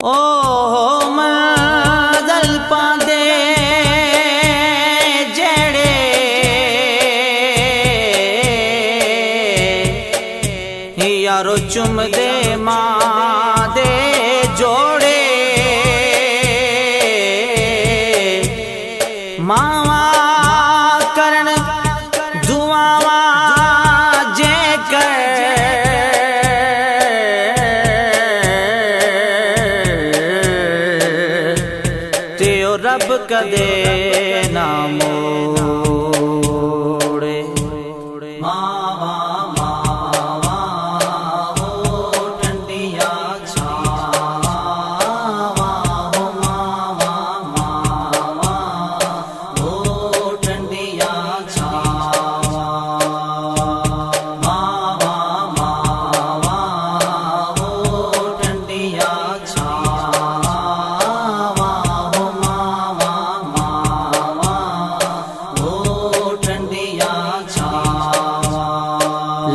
ओ मंज़िल पांदे जेड़े यारो चुमदे मां दे जोड़े मावा करन दुआवा जे कर तेओ रब कदे ना मोड़े। मावा मावा हो ठंडिया छावा हो मावा मावा हो ठंडिया छावा मावा मावा हो ठंडिया छावा हो मावा मावा हो ठंडिया छावा।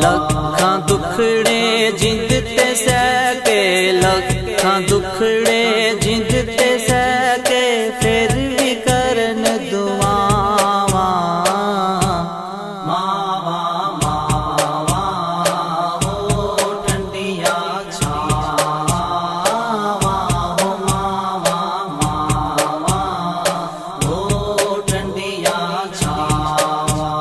लखां दुखड़े जिंद ते सके लखां दुखड़े जिंद ते सके फिर भी करन दुआवा मावा मावा हो ठंडिया छावा हो मावा मावा हो ठंडिया छावा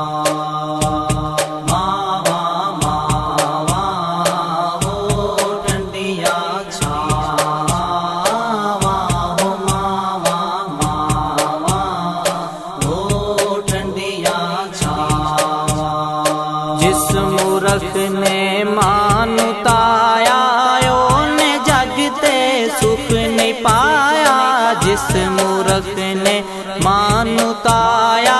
मावा मावा हो ठंडिया छावा हो मावा मावा हो ठंडिया छावा। जिस मूरख ने मानु ताया ओने जग ते सुख नहीं पाया। जिस मूरख ने मानु ताया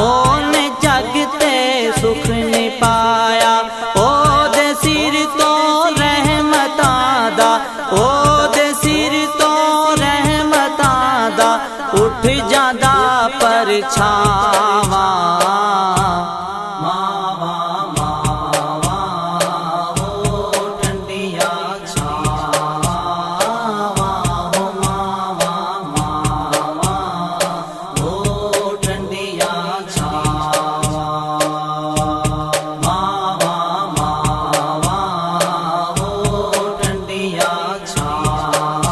ओने जग ते सुख नहीं पाया। ओदे सिर तो रहमतां दा ओदे सिर तो रहमतां दा उठ जांदा परछावा मावा मावा हो ठंडिया छावा हो मावा मावा हो ठंडिया छावा मावा मावा हो ठंडिया छावा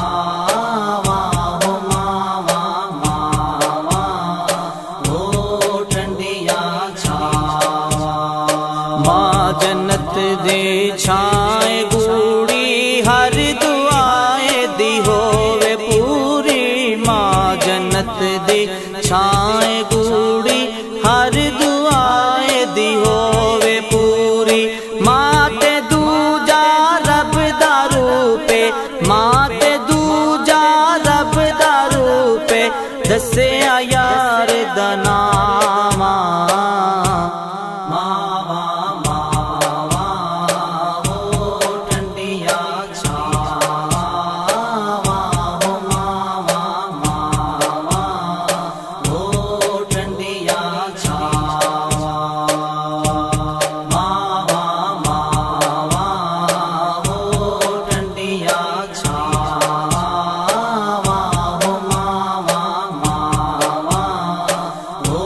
हो मावा मावा हो ठंडिया छावा। मां जन्नत दी छाए गूड़ी हर दुआए दी होवे पूरी। मां जन्नत दी छाए गूड़ी हर दुआए दी होवे पूरी। मां ते दूजा रब दा रूपे मां ते दूजा रब दा रूपे दस्सिया यार दा नामा मावा मावा हो ठंडिया छावा हो मावा मावा हो ठंडिया छावा मावा मावा हो ठंडिया छावा हो मावा मावा हो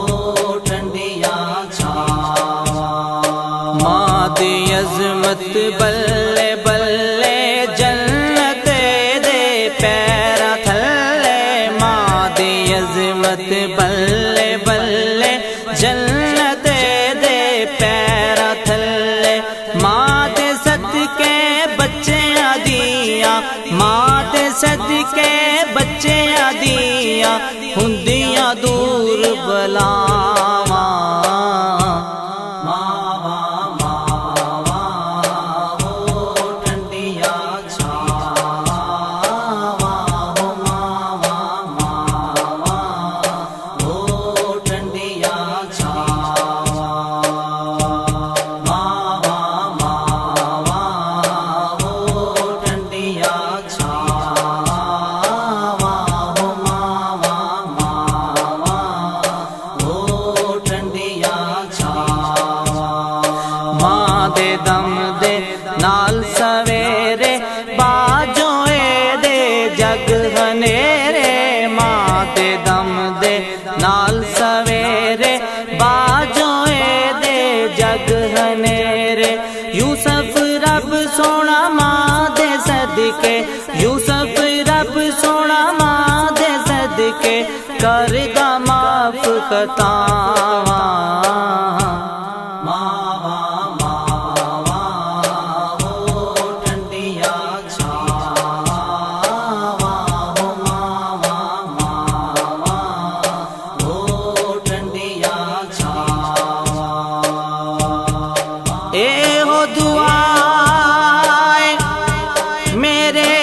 ठंडिया छावा। मां दी अज़मत बल्ले बल्ले जन्नत दे पैरा थल्ले। मां दी अज़मत बल्ले बल्ले जन्नत दे पैरा थल्ले। मां दे सदके बच्चियां दियां मां दे सदके बच्चियां दियां हुंदियां दूर बलावां मावा मावा हो ठंडिया छावा हो मावा मावा हो ठंडिया छावा मावा मावा हो ठंडिया छावा हो मावा मावा हो हनेरे, मां दे दम दे नाल सवेरे, बाजोए दे जग हनेरे। यूसुफ रब सोना मां दे सदके, यूसुफ रब सोना मां दे सदके, करदा माफ खतावां। मावा मावा हो ठंडिया छावा, हो मावा मावा हो ठंडिया छावा। ए हो दुआ मेरे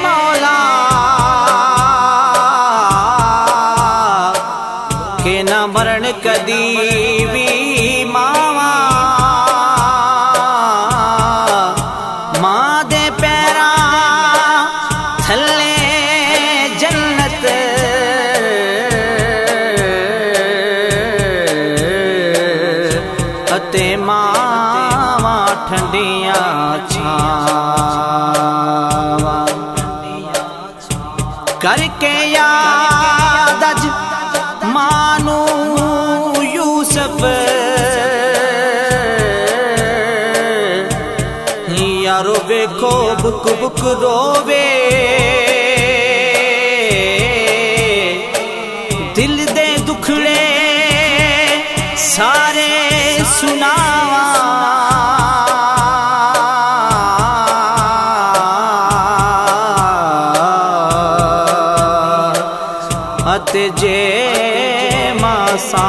मौला के न मरण कदी भी मावा, मां दे पैरा थले जन्नत, अते मावा ठंडिया छावा। करके याद अज मानू यूसुफ, यारो वेखो बुक बुक रोवे, दिल दे दुखड़े सारे सुनावा। अते जे मां सा